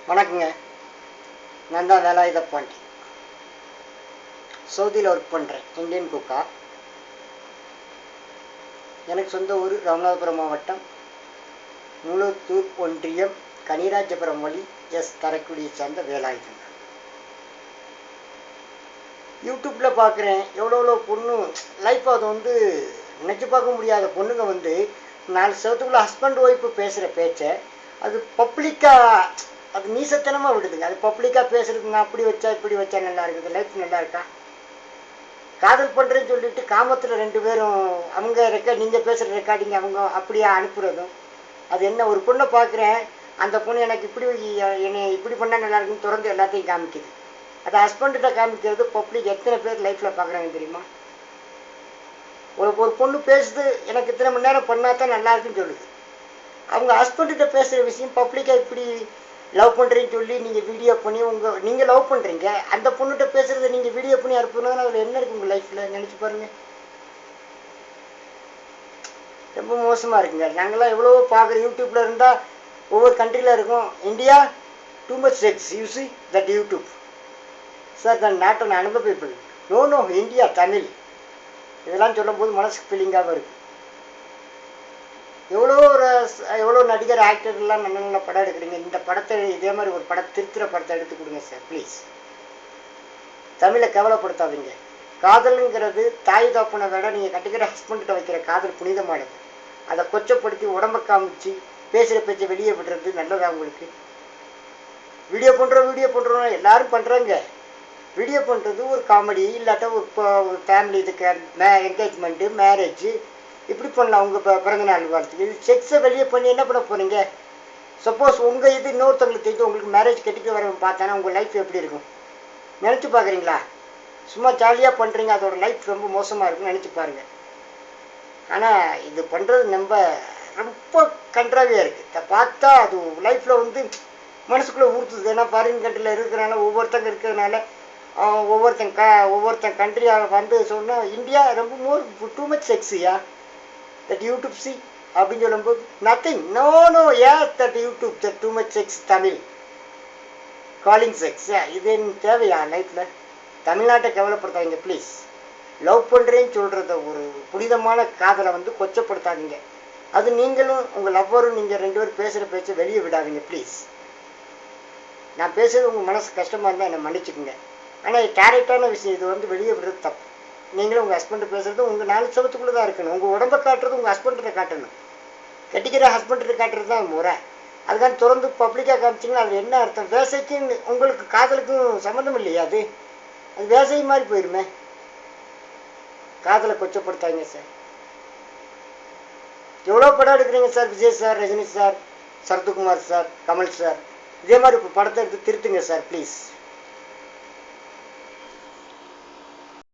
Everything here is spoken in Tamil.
வணக்கங்க. நான் தான் வேலாயுத பாண்டி. சவுதியில் ஒர்க் பண்ணுறேன், இந்தியன் குக்கா. எனக்கு சொந்த ஊர் ராமநாதபுரம் மாவட்டம், மூலத்தூர் ஒன்றியம், கனிராஜபுரம் வழி, தரக்குடியை சேர்ந்த வேலாயுதம். யூடியூப்பில் பார்க்குறேன் எவ்வளோ பொண்ணு லைஃப், அது வந்து நினச்சி பார்க்க முடியாத பொண்ணுங்க வந்து 4 செவத்துக்குள்ள ஹஸ்பண்ட் ஒய்ஃபு பேசுகிற பேச்சை அது பப்ளிக்காக அது நீசத்தனமாக விடுதுங்க. அது பப்ளிக்காக பேசுறதுங்க. அப்படி வச்சா இப்படி வச்சா நல்லா இருக்குது, லைஃப் நல்லா இருக்கா? காதல் பண்ணுறேன்னு சொல்லிட்டு காமத்தில் 2 பேரும் அவங்க நீங்கள் பேசுகிற ரெக்கார்டிங் அவங்க அப்படியே அனுப்புகிறதும், அது என்ன? ஒரு பொண்ணை பார்க்குறேன், அந்த பொண்ணு எனக்கு இப்படி என்னை இப்படி பண்ணால் நல்லா இருக்குன்னு திறந்து எல்லாத்தையும் காமிக்குது. அதை ஹஸ்பண்ட்கிட்ட காமிக்கிறது பப்ளிக் எத்தனை பேர் லைஃப்பில் பார்க்குறாங்க தெரியுமா? ஒரு பொண்ணு பேசுது, எனக்கு இத்தனை மணி நேரம் பண்ணால் தான் நல்லா இருக்குன்னு சொல்லுது. அவங்க ஹஸ்பண்ட்கிட்ட பேசுகிற விஷயம் பப்ளிக்காக இப்படி லவ் பண்ணுறேன்னு சொல்லி நீங்கள் வீடியோ பண்ணி நீங்கள் லவ் பண்ணுறீங்க, அந்த பொண்ணுகிட்ட பேசுகிறத நீங்கள் வீடியோ பண்ணி அனுப்புனதுனால அதில் என்ன இருக்குது உங்கள் லைஃப்பில்? நினச்சி பாருங்கள். ரொம்ப மோசமாக இருக்குங்க. நாங்களாம் எவ்வளோ பார்க்குற யூடியூப்பில் இருந்தால் ஒவ்வொரு கண்ட்ரியில் இருக்கும். India too much sex, you see that YouTube sir, than not an another people. No India Tamil. இதெல்லாம் சொல்லும்போது மனசுக்கு ஃபீலிங்காக இருக்குது. எவ்வளோ நடிகர் ஆக்டர்லாம் நல்ல நல்ல படம் எடுக்கிறீங்க. இந்த படத்தை இதே மாதிரி ஒரு திருத்துற படத்தை எடுத்து கொடுங்க சார் ப்ளீஸ். தமிழை கேவலப்படுத்தாதீங்க. காதலுங்கிறது தாய் தாப்பனை விட நீங்கள் கட்டிக்கிற ஹஸ்பண்ட்கிட்ட வைக்கிற காதல் புனிதமானது. அதை கொச்சப்படுத்தி உடம்ப காமிச்சு பேசுகிற பேச்சை வெளியே விடுறது நல்லதா உங்களுக்கு? வீடியோ பண்ணுறோம் எல்லாரும் பண்ணுறாங்க. வீடியோ பண்ணுறது ஒரு காமெடி, இல்லாட்டா ஒரு ஃபேமிலி இதுக்கு என்கேஜ்மெண்ட்டு, மேரேஜ் இப்படி பண்ணலாம். உங்கள் பிறந்தநாள் வாழ்த்துக்கு இது செக்ஸை வெளியே பண்ணி என்ன பண்ண போகிறீங்க? சப்போஸ் உங்கள் இது இன்னொருத்தவங்களுக்கு தெரிஞ்சு உங்களுக்கு மேரேஜ் கட்டிட்டு வரவங்க பார்த்தானா உங்கள் லைஃப் எப்படி இருக்கும்? நினச்சி பார்க்குறீங்களா? சும்மா ஜாலியாக பண்ணுறீங்க, அதோட லைஃப் ரொம்ப மோசமாக இருக்குன்னு நினச்சி பாருங்கள். ஆனால் இது பண்ணுறது ரொம்ப கன்றாவியாக இருக்குது. இதை பார்த்தா அது லைஃப்பில் வந்து மனசுக்குள்ளே ஊற்றுது. ஏன்னா ஃபாரின் கண்ட்ரியில் இருக்கிறனால ஒவ்வொருத்தங்க இருக்கிறதுனால ஒவ்வொருத்தன் கண்ட்ரியாக வந்து சொன்னால் இந்தியா ரொம்ப டூ மச் செக்ஸியா தட் யூடியூப் சி அப்படின்னு சொல்லும்போது nothing no that YouTube that too much sex Tamil calling sex. இது தேவையா லைஃப்பில்? தமிழ்நாட்டை கேவலப்படுத்தாதீங்க ப்ளீஸ். லவ் பண்ணுறேன்னு சொல்கிறத ஒரு புனிதமான காதலை வந்து கொச்சப்படுத்தாதீங்க. அது நீங்களும் உங்கள் லவ்வரும் நீங்கள் 2 பேரும் பேசுகிற பேச்சை வெளியே விடாதீங்க ப்ளீஸ். நான் பேசுகிறது உங்கள் மனசு கஷ்டமாக இருந்தால் என்னை மன்னிச்சுக்குங்க. ஆனால் டேரக்டான விஷயம், இது வந்து வெளியே விடுறது தப்பு. நீங்களும் உங்கள் ஹஸ்பண்ட் பேசுகிறது உங்கள் 4 செவத்துக்குள்ளே தான் இருக்கணும். உங்கள் உடம்பை காட்டுறது உங்கள் ஹஸ்பண்ட்டை காட்டணும். கட்டிக்கிற ஹஸ்பண்ட்டை காட்டுறது தான் முறை. அதுக்காக திறந்து பப்ளிக்காக காமிச்சிங்கன்னா அது என்ன அர்த்தம்? வேசைக்கும் உங்களுக்கு காதலுக்கும் சம்மந்தம் இல்லையா? அது வேசை மாதிரி போயிடுமே. காதலை கொச்சப்படுத்தாங்க சார். எவ்வளோ படம் எடுக்கிறீங்க sir, Vijay sir, Rajini sir, Sarathkumar sir, Kamal sir. இதே மாதிரி இப்போ படத்தை எடுத்து திருத்துங்க சார் ப்ளீஸ்.